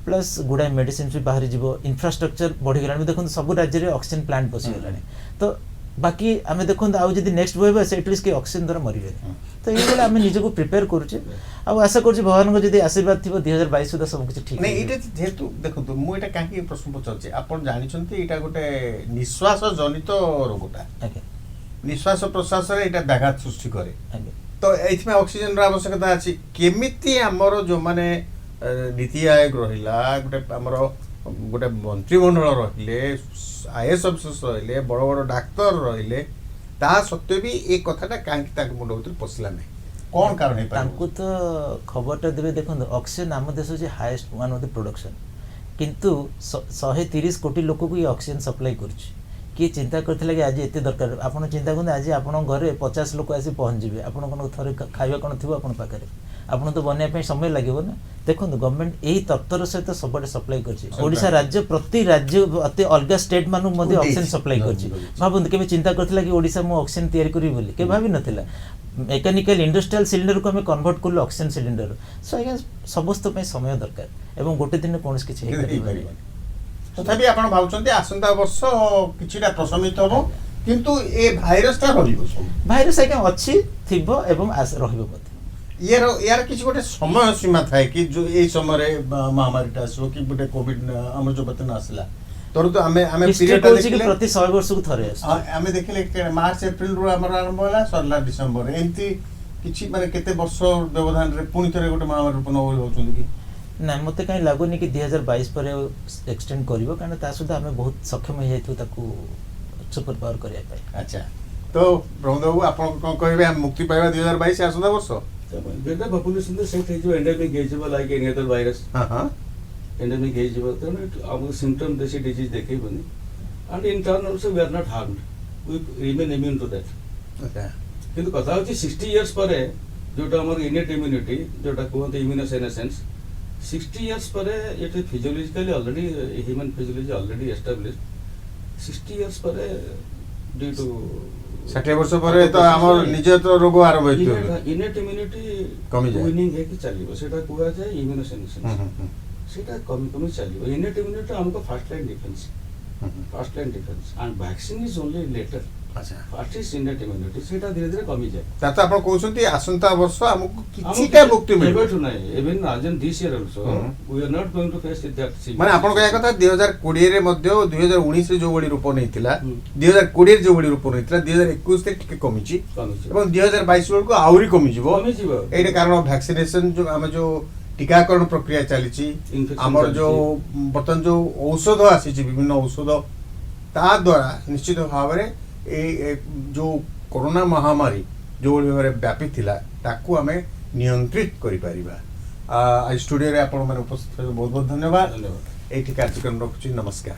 ପ୍ଲସ୍ ଗୁଡ଼ାଏ ମେଡିସିନ ବି ବାହାରିଯିବ ଇନଫ୍ରାଷ୍ଟ୍ରକ୍ଚର ବଢ଼ିଗଲାଣି ଦେଖନ୍ତୁ ସବୁ ରାଜ୍ୟରେ ଅକ୍ସିଜେନ ପ୍ଲାଣ୍ଟ ବସିଗଲାଣି ତ ବାକି ଆମେ ଦେଖନ୍ତୁ ଆଉ ଯଦି ନେକ୍ସଟ ବହିବା ସେ ଆଟଲିଷ୍ଟ କି ଅକ୍ସିଜେନ ଦ୍ୱାରା ମରିବେନି ତ ଏଇଭଳି ଆମେ ନିଜକୁ ପ୍ରିପେୟାର କରୁଛେ ଆଉ ଆଶା କରୁଛି ଭଗବାନଙ୍କ ଯଦି ଆଶୀର୍ବାଦ ଥିବ 2022 ସୁଦ୍ଧା ସବୁ କିଛି ଠିକ୍ ନାଇଁ ହେଇଯିବ। ଏଇଟା ଯେହେତୁ ଦେଖନ୍ତୁ ମୁଁ ଏଇଟା କାହିଁକି ପ୍ରଶ୍ନ ପଚାରୁଛି ଆପଣ ଜାଣିଛନ୍ତି ଏଇଟା ଗୋଟେ ନିଶ୍ୱାସ ଜନିତ ରୋଗଟା ଆଜ୍ଞା ନିଶ୍ୱାସ ପ୍ରଶ୍ୱାସରେ ଏଇଟା ବ୍ୟାଘାତ ସୃଷ୍ଟି କରେ ଆଜ୍ଞା ତ ଏଇଥିପାଇଁ ଅକ୍ସିଜେନର ଆବଶ୍ୟକତା ଅଛି କେମିତି ଆମର ଯୋଉମାନେ ନୀତି ଆୟୋଗ ରହିଲା ଗୋଟେ ଆମର ଗୋଟେ ମନ୍ତ୍ରିମଣ୍ଡଳ ରହିଲେ ଆଇଏଏସ୍ ଅଫିସର୍ସ ରହିଲେ ବଡ଼ ବଡ଼ ଡାକ୍ତର ରହିଲେ ତା ସତ୍ତ୍ୱେ ବି ଏ କଥାଟା କାହିଁକି ତାଙ୍କ ମୁଣ୍ଡ ଭିତରେ ପଶିଲା ନାହିଁ କ'ଣ କାରଣ ହେଇପାରିବ ତାଙ୍କୁ ତ ଖବରଟା ଦେବେ ଦେଖନ୍ତୁ ଅକ୍ସିଜେନ ଆମ ଦେଶ ହେଉଛି ହାଏଷ୍ଟ ୱାନ୍ ଅଫ୍ ଦି ପ୍ରୋଡକ୍ସନ୍ କିନ୍ତୁ 130 କୋଟି ଲୋକକୁ ଏ ଅକ୍ସିଜେନ ସପ୍ଲାଇ କରୁଛି କିଏ ଚିନ୍ତା କରିଥିଲା କି ଆଜି ଏତେ ଦରକାର ଆପଣ ଚିନ୍ତା କରନ୍ତୁ ଆଜି ଆପଣଙ୍କ ଘରେ 50 ଲୋକ ଆସି ପହଞ୍ଚିବେ ଆପଣଙ୍କର ଥରେ ଖାଇବା କ'ଣ ଥିବ ଆପଣଙ୍କ ପାଖରେ ଆପଣ ତ ବନେଇବା ପାଇଁ ସମୟ ଲାଗିବ ନା ଦେଖନ୍ତୁ ଗଭର୍ଣ୍ଣମେଣ୍ଟ ଏହି ତତ୍ପର ସହିତ ସବୁଆଡ଼େ ସପ୍ଲାଇ କରୁଛି ଓଡ଼ିଶା ରାଜ୍ୟ ପ୍ରତି ରାଜ୍ୟ ଅତି ଅଲଗା ଷ୍ଟେଟ୍ ମାନଙ୍କୁ ମଧ୍ୟ ଅକ୍ସିଜେନ ସପ୍ଲାଇ କରୁଛି ଭାବନ୍ତୁ କେବେ ଚିନ୍ତା କରିଥିଲା କି ଓଡ଼ିଶା ମୁଁ ଅକ୍ସିଜେନ ତିଆରି କରିବି ବୋଲି କେବେ ଭାବିନଥିଲା ମେକାନିକାଲ ଇଣ୍ଡଷ୍ଟ୍ରିଆଲ ସିଲିଣ୍ଡରକୁ ଆମେ କନଭର୍ଟ କଲୁ ଅକ୍ସିଜେନ ସିଲିଣ୍ଡର ସୋ ଆଜ୍ଞା ସମସ୍ତ ପାଇଁ ସମୟ ଦରକାର ଏବଂ ଗୋଟେ ଦିନରେ କୌଣସି କିଛି ହେଇପାରିବନି ତଥାପି ଆପଣ ଭାବୁଛନ୍ତି ଆସନ୍ତା ବର୍ଷ କିଛିଟା ପ୍ରଶମିତ ହବ କିନ୍ତୁ ଏ ଭାଇରସଟା ରହିବ ସବୁ ଭାଇରସ ଆଜ୍ଞା ଅଛି ଥିବ ଏବଂ ରହିବ ମଧ୍ୟ ୟାର କିଛି ଗୋଟେ ସମୟ ସୀମା ଥାଏ କି ଯୋଉ ଏଇ ସମୟରେ ମହାମାରୀଟା ଆସିବ କି ଗୋଟେ କୋଭିଡ ଆମର ଯୋଉ ବର୍ତ୍ତମାନ ଆସିଲା ତରୁ ତ ଆମେ ହିଷ୍ଟ୍ରି ପିରିୟଡଟା କହୁଛି କି ଦେଖିଲେ ପ୍ରତି 100 ବର୍ଷକୁ ଥରେ ଆସୁଛି ଆମେ ଦେଖିଲେ ମାର୍ଚ୍ଚ ଏପ୍ରିଲରୁ ଆମର ଆରମ୍ଭ ହେଲା ସରିଲା ଡିସେମ୍ବର ଏମିତି କିଛି ମାନେ କେତେ ବର୍ଷ ବ୍ୟବଧାନରେ ପୁଣି ଥରେ ଗୋଟେ ମହାମାରୀ ରୂପଣ ହଉଛନ୍ତି କି ନା ମୋତେ କାହିଁ ଲାଗୁନି କି 2022 ପରେ ଏକ୍ସଟେଣ୍ଡ କରିବ କାରଣ ତା ସହିତ ଆମେ ବହୁତ ସକ୍ଷମ ହେଇଯାଇଥିବୁ ତାକୁ ସୁପର ପାୱାର କରିବା ପାଇଁ ଆଚ୍ଛା ତ ପ୍ରମୋଦ ବାବୁ ଆପଣ କ'ଣ କହିବେ ଆମେ ମୁକ୍ତି ପାଇବା 2022 ଆସନ୍ତା ବର୍ଷ ଯେଟା ପପୁଲେସନ ସେଟ୍ ହେଇଯିବ ଏଣ୍ଡେମିକ୍ ହେଇଯିବ ଲାଇକ୍ ଏନି ଅଦର ଭାଇରସ ହଁ ଏଣ୍ଡେମିକ୍ ହେଇଯିବ ତେଣୁ ଆମକୁ ସିମ୍ପଟମ୍ ବେଶୀ ଡିଜିଜ୍ ଦେଖେଇବନି and in turn also we are not harmed we remain immune to that କିନ୍ତୁ କଥା ହେଉଛି 60 ଇୟର୍ସ ପରେ ଯୋଉଟା ଆମର ଇନେଟ୍ ଇମ୍ୟୁନିଟି ଯୋଉଟା କୁହନ୍ତି ଇମ୍ୟୁନୋସେନେସେନ୍ସ 60 ଇୟର୍ସ ପରେ ଏଠି physiologically already human physiology already established 60 years ପରେ ଡ୍ୟୁ ଟୁ 60 ବର୍ଷ ପରେ ତ ଆମର ନିଜ ତ ରୋଗ ଆରମ୍ଭ ହେଇଥିବ ଇନେଟ୍ ଇମ୍ୟୁନିଟି କମିଯାଏ। ୱିନିଂ ହେଇକି ଚାଲିବ ସେଟା କୁହାଯାଏ ଇମ୍ୟୁନୋସେନେସେନ୍ସ ସେଟା କମି କମି ଚାଲିବ ଇନେଟ୍ ଇମ୍ୟୁନିଟି ଆମକୁ first line defence and vaccine is only letter ଆଚ୍ଛା ଫାଷ୍ଟିଷ୍ଟ ଇନେଟ୍ ଇମ୍ୟୁନିଟି ସେଇଟା ଧୀରେ ଧୀରେ କମିଯାଏ। ତା ତ ଆପଣ କହୁଛନ୍ତି ଆସନ୍ତା ବର୍ଷ ଆମକୁ କିଛିଟା ମୁକ୍ତି ମିଳିବ। ଏବେଠୁ ନାହିଁ, even as this year also we are not going to face that situation. ମାନେ ଆପଣ କହିବା କଥା 2020 ରେ ମଧ୍ୟ 2019 ରେ ଯୋଉ ଭଳି ରୂପ ନେଇଥିଲା, 2020 ରେ ଯୋଉ ଭଳି ରୂପ ନେଇଥିଲା, 2021 ରେ ଟିକେ କମିଛି କମିଯିବ। ଏବଂ 2022 ବେଳକୁ ଆହୁରି କମିଯିବ। କମିଯିବ। ଏଇଟା କାରଣ ଭ୍ୟାକ୍ସିନେସନ ଯୋଉ ଆମେ ଯୋଉ टीकाकरण प्रक्रिया चली Infection आमर चलिछि। जो बर्तमान जो औषध आसी विभिन्न औषध ता द्वारा निश्चित भाव में जो कोरोना महामारी जो भाव व्यापी थिला ताकू आमे नियंत्रित करि परिबा। आज स्टूडियो रे आपण माने उपस्थित बहुत बहुत धन्यवाद। धन्यवाद। एठी कार्यक्रम रखुची, नमस्कार।